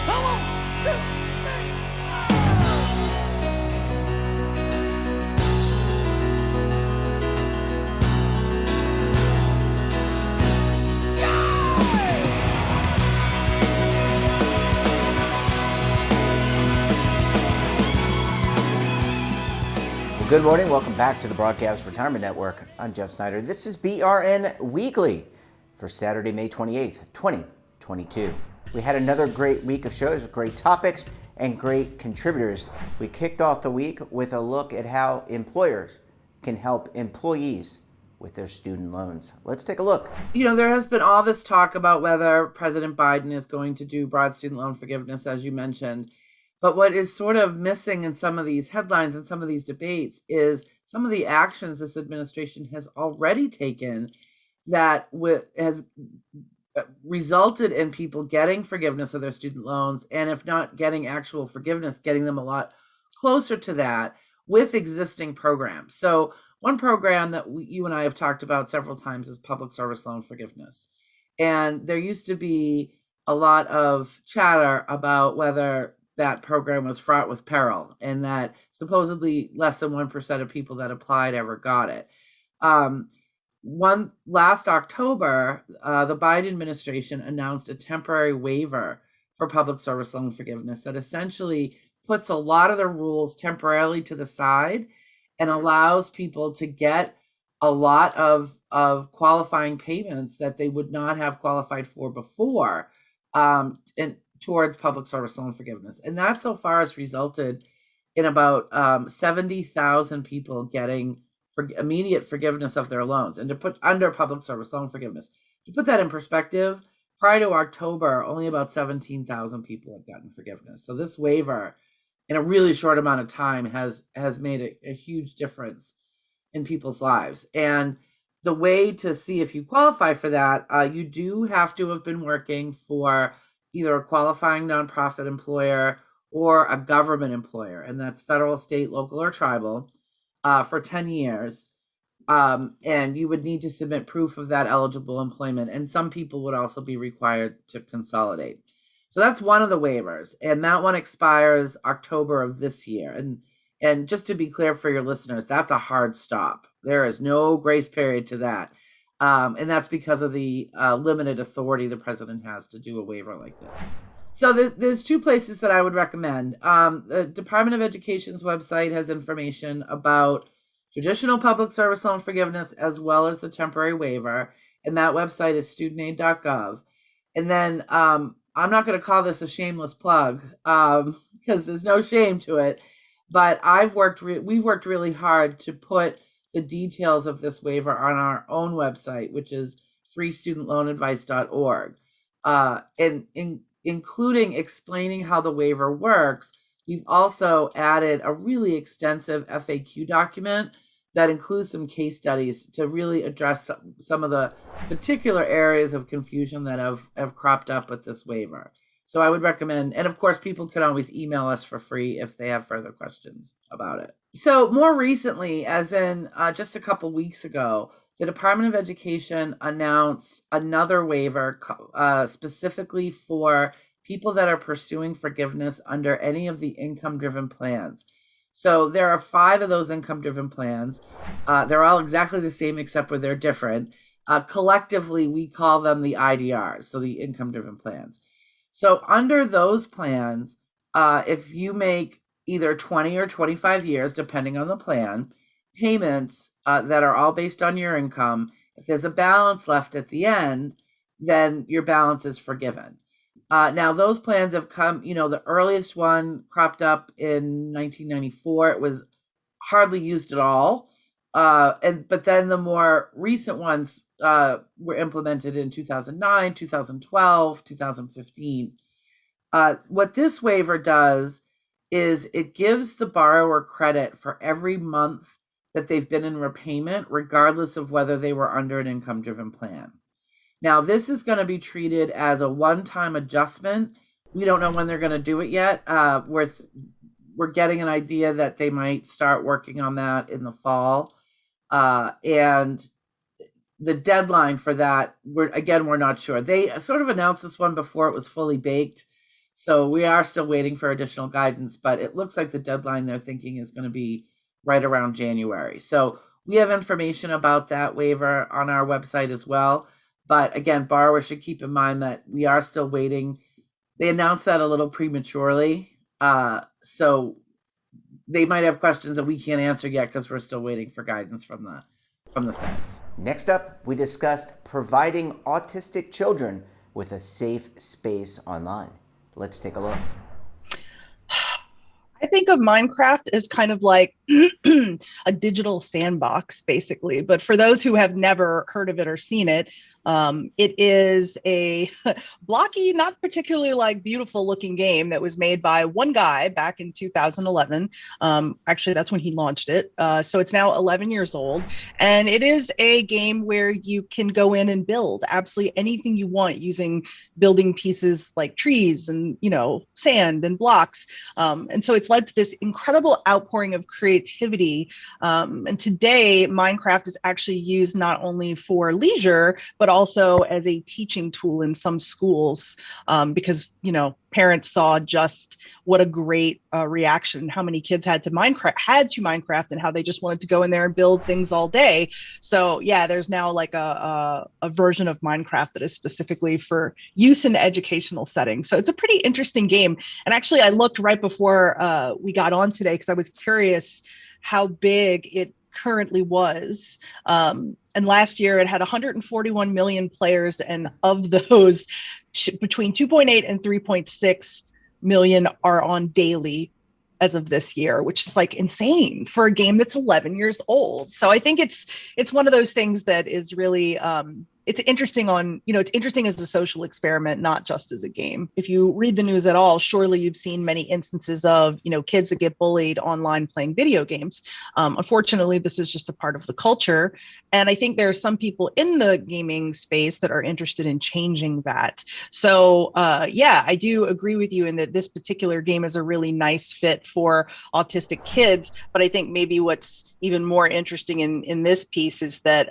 Come on, 2, 3. Good morning. Welcome back to the Broadcast Retirement Network. I'm Jeff Snyder. This is BRN Weekly for Saturday, May 28th, 2022. We had another great week of shows with great topics and great contributors. We kicked off the week with a look at how employers can help employees with their student loans. Let's take a look. You know, there has been all this talk about whether President Biden is going to do broad student loan forgiveness, as you mentioned. But what is sort of missing in some of these headlines and some of these debates is some of the actions this administration has already taken that has resulted in people getting forgiveness of their student loans, and if not getting actual forgiveness, getting them a lot closer to that with existing programs. So one program that you and I have talked about several times is public service loan forgiveness. And there used to be a lot of chatter about whether that program was fraught with peril and that supposedly less than 1% of people that applied ever got it. Last October, the Biden administration announced a temporary waiver for public service loan forgiveness that essentially puts a lot of the rules temporarily to the side and allows people to get a lot of qualifying payments that they would not have qualified for before, and towards public service loan forgiveness. And that so far has resulted in about 70,000 people getting immediate forgiveness of their loans, and to put under public service loan forgiveness. To put that in perspective, prior to October, only about 17,000 people have gotten forgiveness. So this waiver in a really short amount of time has made a huge difference in people's lives. And the way to see if you qualify for that, you do have to have been working for either a qualifying nonprofit employer or a government employer, and that's federal, state, local, or tribal, for 10 years. And you would need to submit proof of that eligible employment, and some people would also be required to consolidate. So that's one of the waivers, and that one expires October of this year. And just to be clear for your listeners, that's a hard stop. There is no grace period to that. And that's because of the limited authority the president has to do a waiver like this. So there's two places that I would recommend. The Department of Education's website has information about traditional public service loan forgiveness as well as the temporary waiver. And that website is studentaid.gov. And then I'm not going to call this a shameless plug because there's no shame to it. But we've worked really hard to put the details of this waiver on our own website, which is freestudentloanadvice.org. And including explaining how the waiver works, we've also added a really extensive FAQ document that includes some case studies to really address some of the particular areas of confusion that have cropped up with this waiver. So I would recommend, and of course, people can always email us for free if they have further questions about it. So more recently, as in just a couple weeks ago, the Department of Education announced another waiver specifically for people that are pursuing forgiveness under any of the income-driven plans. So there are 5 of those income-driven plans. They're all exactly the same except where they're different. Collectively, we call them the IDRs, so the income-driven plans. So under those plans, if you make either 20 or 25 years, depending on the plan, payments that are all based on your income, if there's a balance left at the end, then your balance is forgiven. Now, those plans have come, the earliest one cropped up in 1994. It was hardly used at all. But then the more recent ones were implemented in 2009, 2012, 2015. What this waiver does is it gives the borrower credit for every month that they've been in repayment, regardless of whether they were under an income-driven plan. Now, this is going to be treated as a one-time adjustment. We don't know when they're going to do it yet. We're getting an idea that they might start working on that in the fall. And the deadline for that, we're not sure. They sort of announced this one before it was fully baked. So we are still waiting for additional guidance, but it looks like the deadline they're thinking is going to be right around January. So we have information about that waiver on our website as well. But again, borrowers should keep in mind that we are still waiting. They announced that a little prematurely. So they might have questions that we can't answer yet because we're still waiting for guidance from the feds. Next up, we discussed providing autistic children with a safe space online. Let's take a look. I think of Minecraft as kind of like a digital sandbox, basically. But for those who have never heard of it or seen it, it is a blocky, not particularly like beautiful looking game that was made by one guy back in 2011. Actually, that's when he launched it. So it's now 11 years old. And it is a game where you can go in and build absolutely anything you want using building pieces like trees and, sand and blocks. And so it's led to this incredible outpouring of creativity. And today, Minecraft is actually used not only for leisure, but also as a teaching tool in some schools, because parents saw just what a great reaction, how many kids had to Minecraft and how they just wanted to go in there and build things all day. So yeah, there's now like a version of Minecraft that is specifically for use in educational settings. So it's a pretty interesting game. And actually I looked right before we got on today because I was curious how big it currently was. And last year it had 141 million players, and of those, between 2.8 and 3.6 million are on daily as of this year, which is like insane for a game that's 11 years old. So I think it's one of those things that is really it's interesting it's interesting as a social experiment, not just as a game. If you read the news at all, surely you've seen many instances of, kids that get bullied online playing video games. Unfortunately, this is just a part of the culture. And I think there are some people in the gaming space that are interested in changing that. So yeah, I do agree with you in that this particular game is a really nice fit for autistic kids. But I think maybe what's even more interesting in this piece is that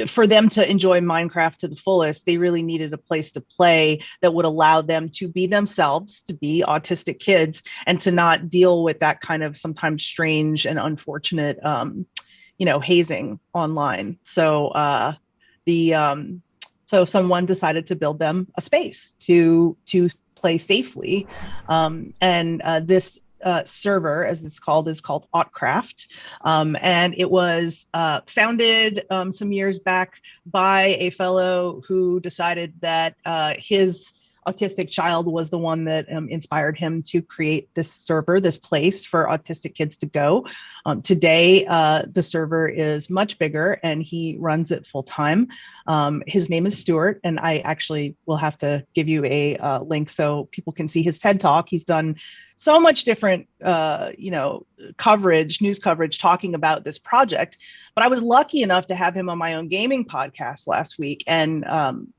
for them to enjoy Minecraft to the fullest, they really needed a place to play that would allow them to be themselves, to be autistic kids, and to not deal with that kind of sometimes strange and unfortunate, hazing online. So so someone decided to build them a space to play safely, and this server, as it's called, is called Autcraft. And it was founded some years back by a fellow who decided that his autistic child was the one that inspired him to create this server, this place for autistic kids to go. Today, the server is much bigger and he runs it full time. His name is Stuart, and I actually will have to give you a link so people can see his TED Talk. He's done so much different, news coverage talking about this project. But I was lucky enough to have him on my own gaming podcast last week, and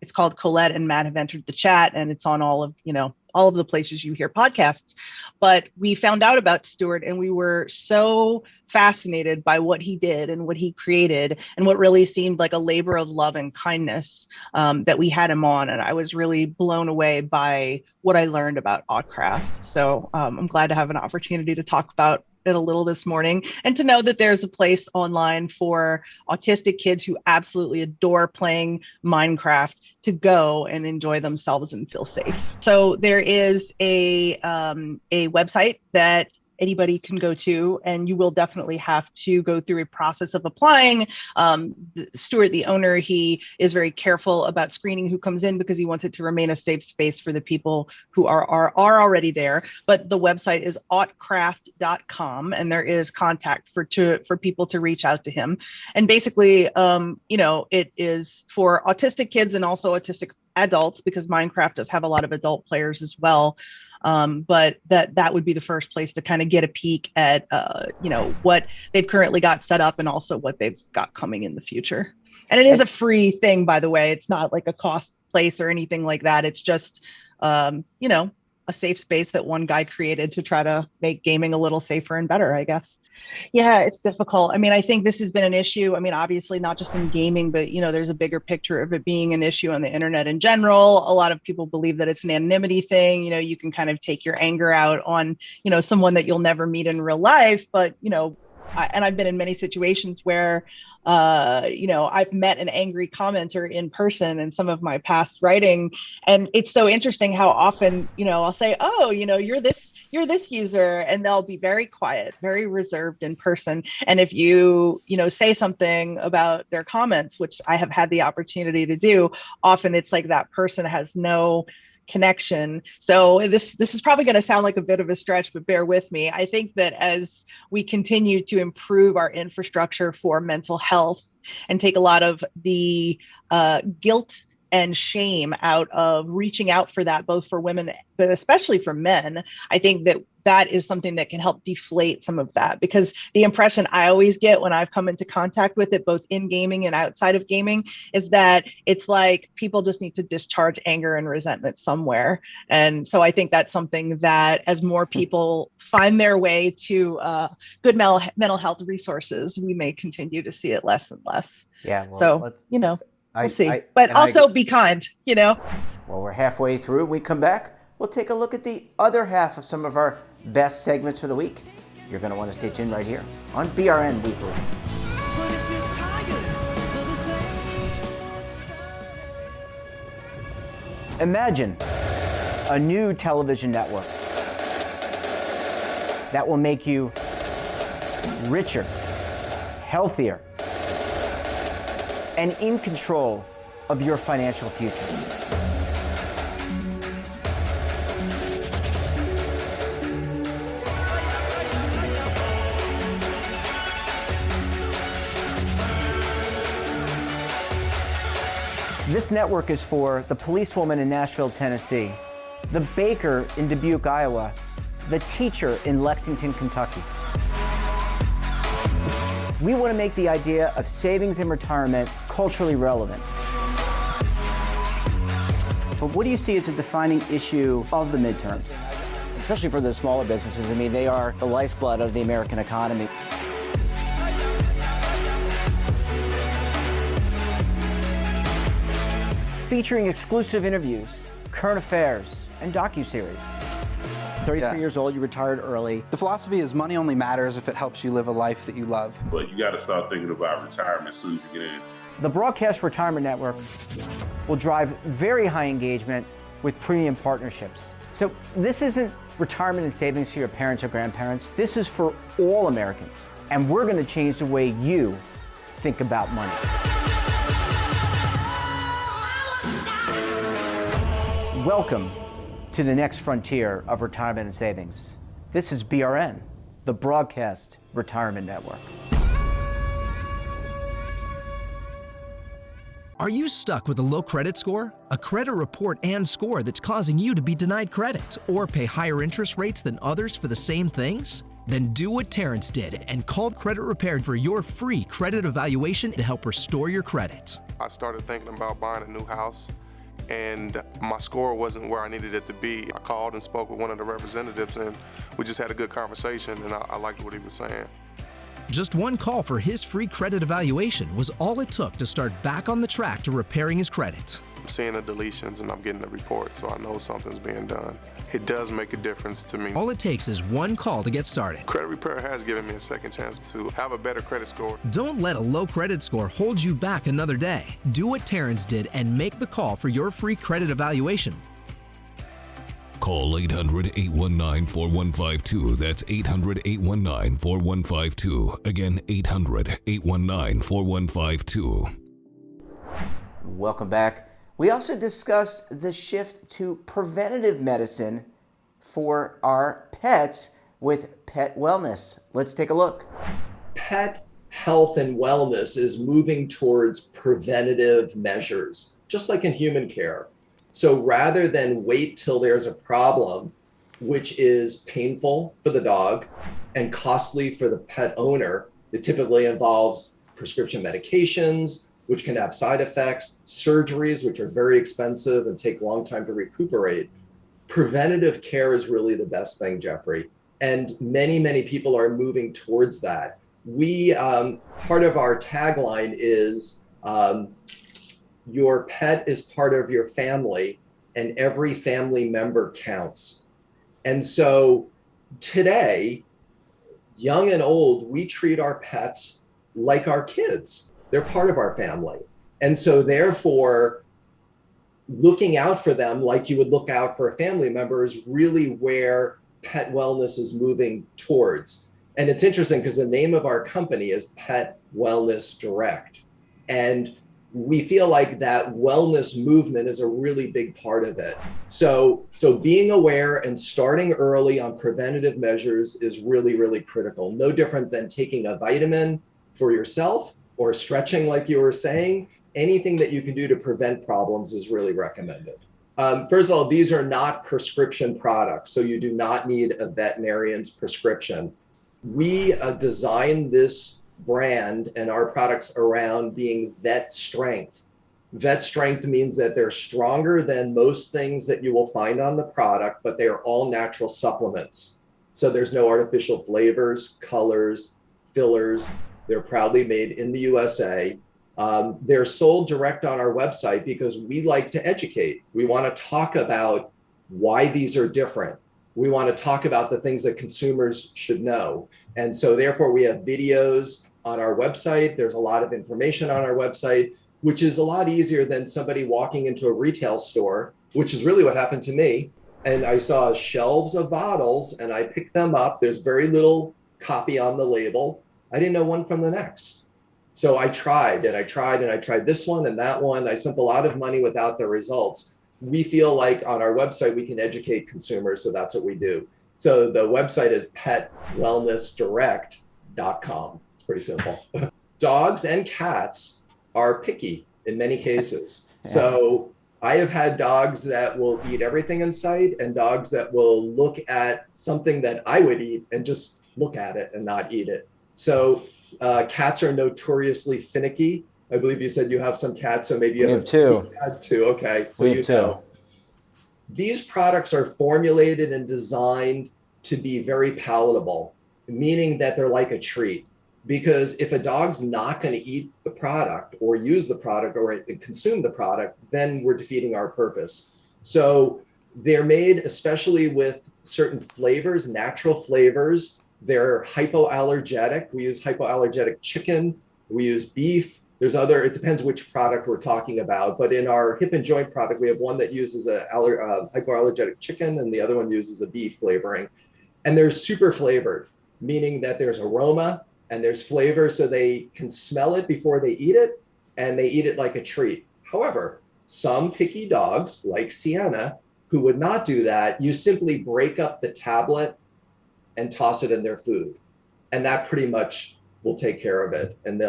it's called Colette and Matt Have Entered the Chat, and it's on all of the places you hear podcasts. But we found out about Stuart, and we were so fascinated by what he did and what he created, and what really seemed like a labor of love and kindness that we had him on. And I was really blown away by what I learned about Autcraft. So I'm glad to have an opportunity to talk about it a little this morning, and to know that there's a place online for autistic kids who absolutely adore playing Minecraft to go and enjoy themselves and feel safe. So there is a website that anybody can go to, and you will definitely have to go through a process of applying. Stuart, the owner, he is very careful about screening who comes in because he wants it to remain a safe space for the people who are already there. But the website is autcraft.com, and there is contact for people to reach out to him. And basically, it is for autistic kids and also autistic adults, because Minecraft does have a lot of adult players as well. But that would be the first place to kind of get a peek at, what they've currently got set up and also what they've got coming in the future. And it is a free thing, by the way. It's not like a cost place or anything like that. It's just, a safe space that one guy created to try to make gaming a little safer and better, I guess. Yeah, it's difficult. I mean, I think this has been an issue. I mean, obviously not just in gaming, but there's a bigger picture of it being an issue on the internet in general. A lot of people believe that it's an anonymity thing. You can kind of take your anger out on, someone that you'll never meet in real life. But, and I've been in many situations where, I've met an angry commenter in person in some of my past writing. And it's so interesting how often, I'll say, oh, you're this user, and they'll be very quiet, very reserved in person. And if you, say something about their comments, which I have had the opportunity to do, often it's like that person has no connection. So this is probably going to sound like a bit of a stretch, but bear with me. I think that as we continue to improve our infrastructure for mental health and take a lot of the guilt and shame out of reaching out for that, both for women, but especially for men, I think that is something that can help deflate some of that, because the impression I always get when I've come into contact with it, both in gaming and outside of gaming, is that it's like people just need to discharge anger and resentment somewhere. And so I think that's something that as more people find their way to good mental health resources, we may continue to see it less and less. Yeah. Well, so, we'll see. But also be kind, Well, we're halfway through. When we come back, we'll take a look at the other half of some of our best segments for the week. You're going to want to stay tuned right here on BRN Weekly. Imagine a new television network that will make you richer, healthier, and in control of your financial future. This network is for the policewoman in Nashville, Tennessee, the baker in Dubuque, Iowa, the teacher in Lexington, Kentucky. We want to make the idea of savings and retirement culturally relevant. But what do you see as a defining issue of the midterms? Especially for the smaller businesses. I mean, they are the lifeblood of the American economy. Featuring exclusive interviews, current affairs, and docuseries. 33 years old, you retired early. The philosophy is money only matters if it helps you live a life that you love. But you got to start thinking about retirement as soon as you get in. The Broadcast Retirement Network will drive very high engagement with premium partnerships. So this isn't retirement and savings for your parents or grandparents. This is for all Americans. And we're going to change the way you think about money. Welcome to the next frontier of retirement and savings. This is BRN, the Broadcast Retirement Network. Are you stuck with a low credit score? A credit report and score that's causing you to be denied credit or pay higher interest rates than others for the same things? Then do what Terrence did and call Credit Repaired for your free credit evaluation to help restore your credit. I started thinking about buying a new house, and my score wasn't where I needed it to be. I called and spoke with one of the representatives, and we just had a good conversation, and I liked what he was saying. Just one call for his free credit evaluation was all it took to start back on the track to repairing his credit. I'm seeing the deletions and I'm getting the report, so I know something's being done. It does make a difference to me. All it takes is one call to get started. Credit Repair has given me a second chance to have a better credit score. Don't let a low credit score hold you back another day. Do what Terrence did and make the call for your free credit evaluation. Call 800-819-4152. That's 800-819-4152. Again, 800-819-4152. Welcome back. We also discussed the shift to preventative medicine for our pets with pet wellness. Let's take a look. Pet health and wellness is moving towards preventative measures, just like in human care. So rather than wait till there's a problem, which is painful for the dog and costly for the pet owner, it typically involves prescription medications, which can have side effects, surgeries, which are very expensive and take a long time to recuperate. preventative care is really the best thing, Jeffrey. And many, many people are moving towards that. We, part of our tagline is your pet is part of your family and every family member counts. And so today, young and old, we treat our pets like our kids. They're part of our family. And so therefore, looking out for them like you would look out for a family member is really where pet wellness is moving towards. And it's interesting because the name of our company is Pet Wellness Direct. And we feel like that wellness movement is a really big part of it. So being aware and starting early on preventative measures is really, really critical. No different than taking a vitamin for yourself or stretching, like you were saying. Anything that you can do to prevent problems is really recommended. First of all, these are not prescription products, so you do not need a veterinarian's prescription. We designed this brand and our products around being vet strength. Vet strength means that they're stronger than most things that you will find on the product, but they are all natural supplements. So there's no artificial flavors, colors, fillers. They're proudly made in the USA. They're sold direct on our website because we like to educate. We want to talk about why these are different. We want to talk about the things that consumers should know. And so therefore we have videos on our website. There's a lot of information on our website, which is a lot easier than somebody walking into a retail store, which is really what happened to me. And I saw shelves of bottles and I picked them up. There's very little copy on the label. I didn't know one from the next. So I tried and I tried and I tried this one and that one. I spent a lot of money without the results. We feel like on our website, we can educate consumers. So that's what we do. So the website is petwellnessdirect.com. It's pretty simple. Dogs and cats are picky in many cases. So I have had dogs that will eat everything in sight and dogs that will look at something that I would eat and just look at it and not eat it. So cats are notoriously finicky. I believe you said you have some cats, so maybe you have two. Had two. Okay, so we have two. These products are formulated and designed to be very palatable, meaning that they're like a treat. Because if a dog's not going to eat the product or use the product or consume the product, then we're defeating our purpose. So they're made especially with certain flavors, natural flavors. They're hypoallergenic. We use hypoallergenic chicken. We use beef. There's other, it depends which product we're talking about. But in our hip and joint product, we have one that uses a hypoallergenic chicken and the other one uses a beef flavoring. And they're super flavored, meaning that there's aroma and there's flavor so they can smell it before they eat it and they eat it like a treat. However, some picky dogs like Sienna who would not do that, you simply break up the tablet and toss it in their food. And that pretty much will take care of it. And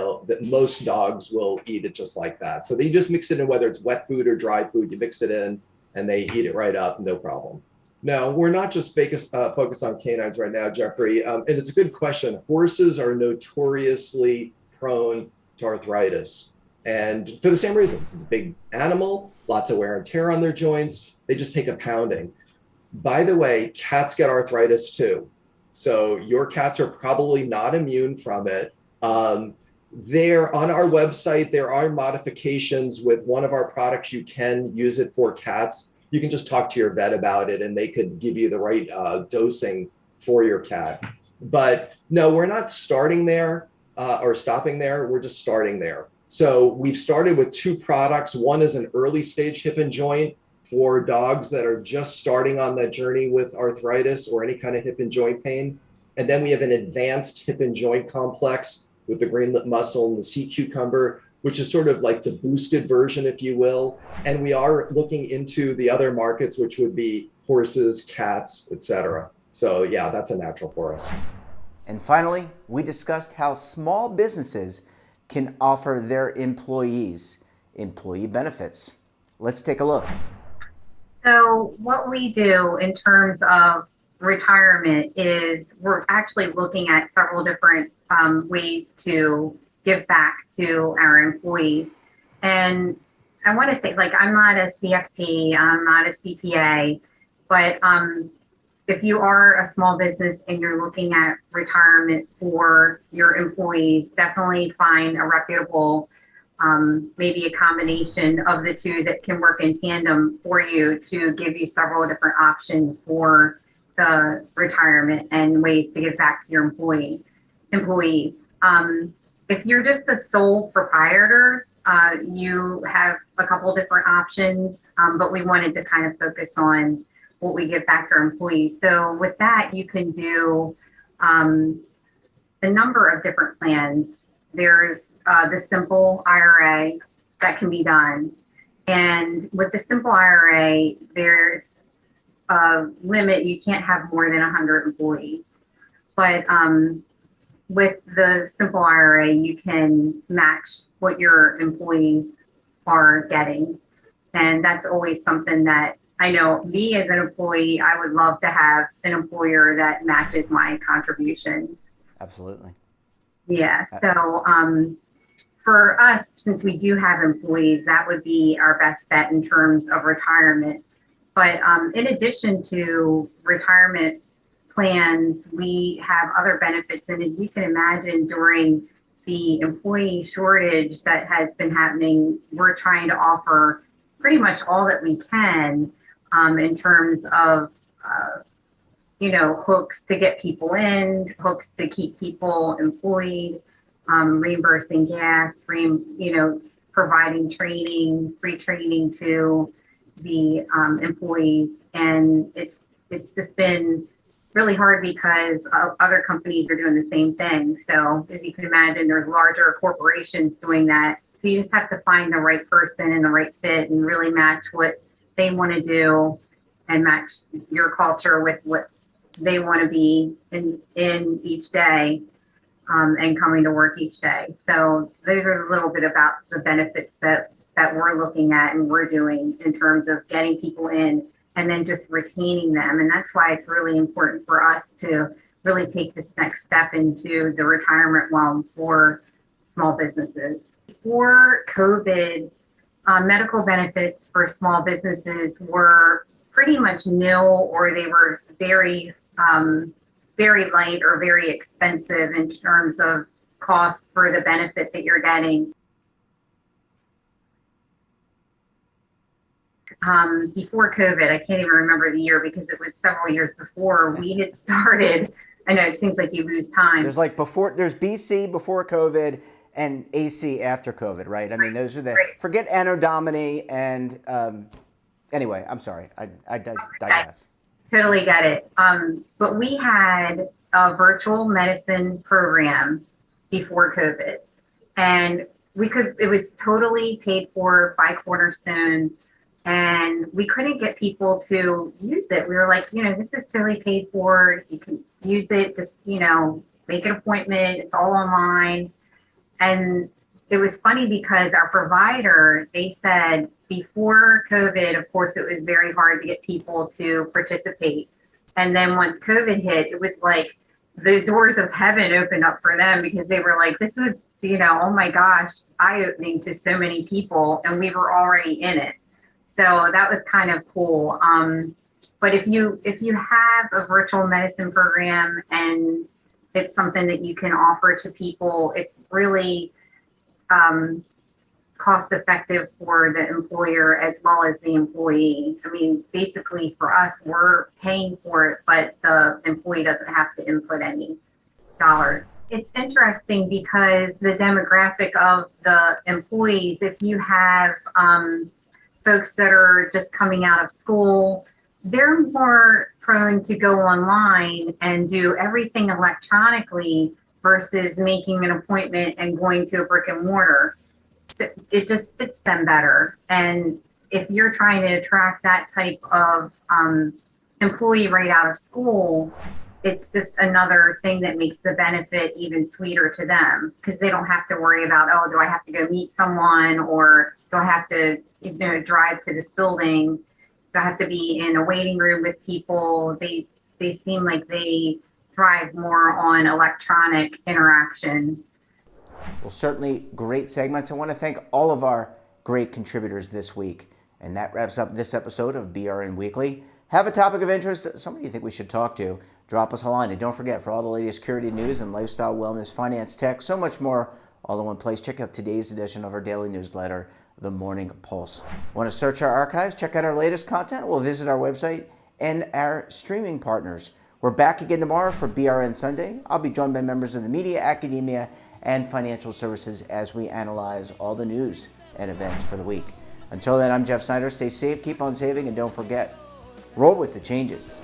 most dogs will eat it just like that. So they just mix it in, whether it's wet food or dry food, you mix it in and they eat it right up, no problem. No, we're not just focused on canines right now, Jeffrey. And it's a good question. Horses are notoriously prone to arthritis. And for the same reasons, it's a big animal, lots of wear and tear on their joints. They just take a pounding. By the way, cats get arthritis too. So your cats are probably not immune from it. There on our website, there are modifications with one of our products. You can use it for cats. You can just talk to your vet about it and they could give you the right dosing for your cat. But no, we're not starting there or stopping there. We're just starting there. So we've started with two products. One is an early stage hip and joint for dogs that are just starting on that journey with arthritis or any kind of hip and joint pain. And then we have an advanced hip and joint complex with the green lip mussel and the sea cucumber, which is sort of like the boosted version, if you will. And we are looking into the other markets, which would be horses, cats, etc. So yeah, that's a natural for us. And finally, we discussed how small businesses can offer their employees employee benefits. Let's take a look. So what we do in terms of retirement is we're actually looking at several different ways to give back to our employees. And I want to say, like, I'm not a CFP, I'm not a CPA, But if you are a small business and you're looking at retirement for your employees, definitely find a reputable, maybe a combination of the two that can work in tandem for you to give you several different options for the retirement and ways to give back to your employees. If you're just a sole proprietor, you have a couple different options, but we wanted to kind of focus on what we give back to our employees. So with that, you can do a number of different plans. There's the simple IRA that can be done. And with the simple IRA, there's a limit. You can't have more than 100 employees. But with the simple IRA, you can match what your employees are getting. And that's always something that I know me as an employee, I would love to have an employer that matches my contributions. Absolutely. Yeah. So for us, since we do have employees, that would be our best bet in terms of retirement. But in addition to retirement plans, we have other benefits. And as you can imagine, during the employee shortage that has been happening, we're trying to offer pretty much all that we can in terms of, hooks to get people in, hooks to keep people employed, reimbursing gas, providing training, free training to the employees. And it's just been really hard because other companies are doing the same thing. So as you can imagine, there's larger corporations doing that. So you just have to find the right person and the right fit and really match what they want to do and match your culture with what they want to be in each day and coming to work each day. So those are a little bit about the benefits that we're looking at and we're doing in terms of getting people in and then just retaining them. And that's why it's really important for us to really take this next step into the retirement realm for small businesses. Before COVID, medical benefits for small businesses were pretty much nil, or they were very, very light or very expensive in terms of costs for the benefit that you're getting. Before COVID, I can't even remember the year because it was several years before we had started. I know it seems like you lose time. There's there's BC before COVID and AC after COVID, right? I mean, those are forget Anno Domini and anyway, I'm sorry. I digress. Totally get it. But we had a virtual medicine program before COVID, and it was totally paid for by Cornerstone, and we couldn't get people to use it. We were like, this is totally paid for. You can use it, just, make an appointment. It's all online. And it was funny because our provider, they said before COVID, of course, it was very hard to get people to participate. And then once COVID hit, it was like the doors of heaven opened up for them because they were like, this was, oh my gosh, eye-opening to so many people, and we were already in it. So that was kind of cool. But if you have a virtual medicine program and it's something that you can offer to people, it's really cost effective for the employer as well as the employee. I mean, basically for us, we're paying for it, but the employee doesn't have to input any dollars. It's interesting because the demographic of the employees, if you have folks that are just coming out of school, they're more prone to go online and do everything electronically versus making an appointment and going to a brick and mortar. So it just fits them better. And if you're trying to attract that type of employee right out of school, it's just another thing that makes the benefit even sweeter to them because they don't have to worry about, oh, do I have to go meet someone, or do I have to drive to this building? Do I have to be in a waiting room with people? They seem like they thrive more on electronic interaction. Well, certainly great segments. I want to thank all of our great contributors this week. And that wraps up this episode of BRN Weekly. Have a topic of interest, somebody you think we should talk to, drop us a line. And don't forget, for all the latest security news and lifestyle, wellness, finance, tech, so much more, all in one place, check out today's edition of our daily newsletter, The Morning Pulse. Want to search our archives, check out our latest content? Well, visit our website and our streaming partners. We're back again tomorrow for BRN Sunday. I'll be joined by members of the media, academia, and financial services as we analyze all the news and events for the week. Until then, I'm Jeff Snyder. Stay safe, keep on saving, and don't forget, roll with the changes.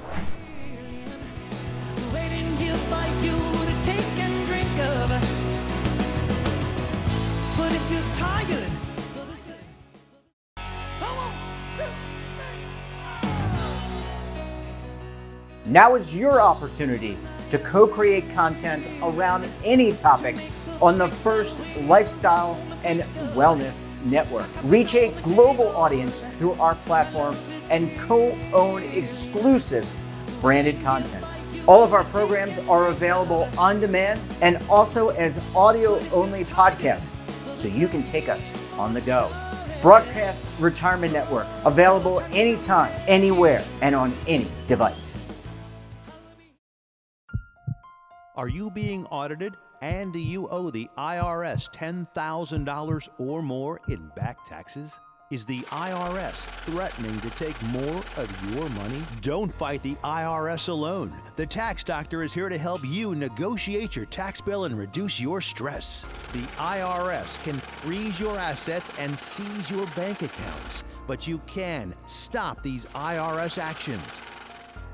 Now is your opportunity to co-create content around any topic on the first lifestyle and wellness network. Reach a global audience through our platform and co-own exclusive branded content. All of our programs are available on demand and also as audio-only podcasts, so you can take us on the go. Broadcast Retirement Network, available anytime, anywhere, and on any device. Are you being audited and do you owe the IRS $10,000 or more in back taxes? Is the IRS threatening to take more of your money? Don't fight the IRS alone. The Tax Doctor is here to help you negotiate your tax bill and reduce your stress. The IRS can freeze your assets and seize your bank accounts, but you can stop these IRS actions.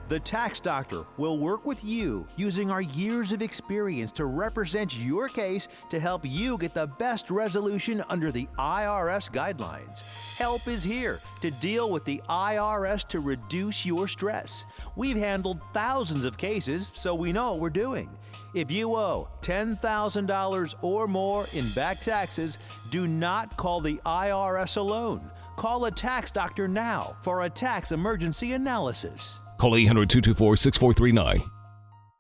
The Tax Doctor will work with you using our years of experience to represent your case to help you get the best resolution under the IRS guidelines. Help is here to deal with the IRS to reduce your stress. We've handled thousands of cases, so we know what we're doing. If you owe $10,000 or more in back taxes, do not call the IRS alone. Call a Tax Doctor now for a tax emergency analysis. Call 800-224-6439.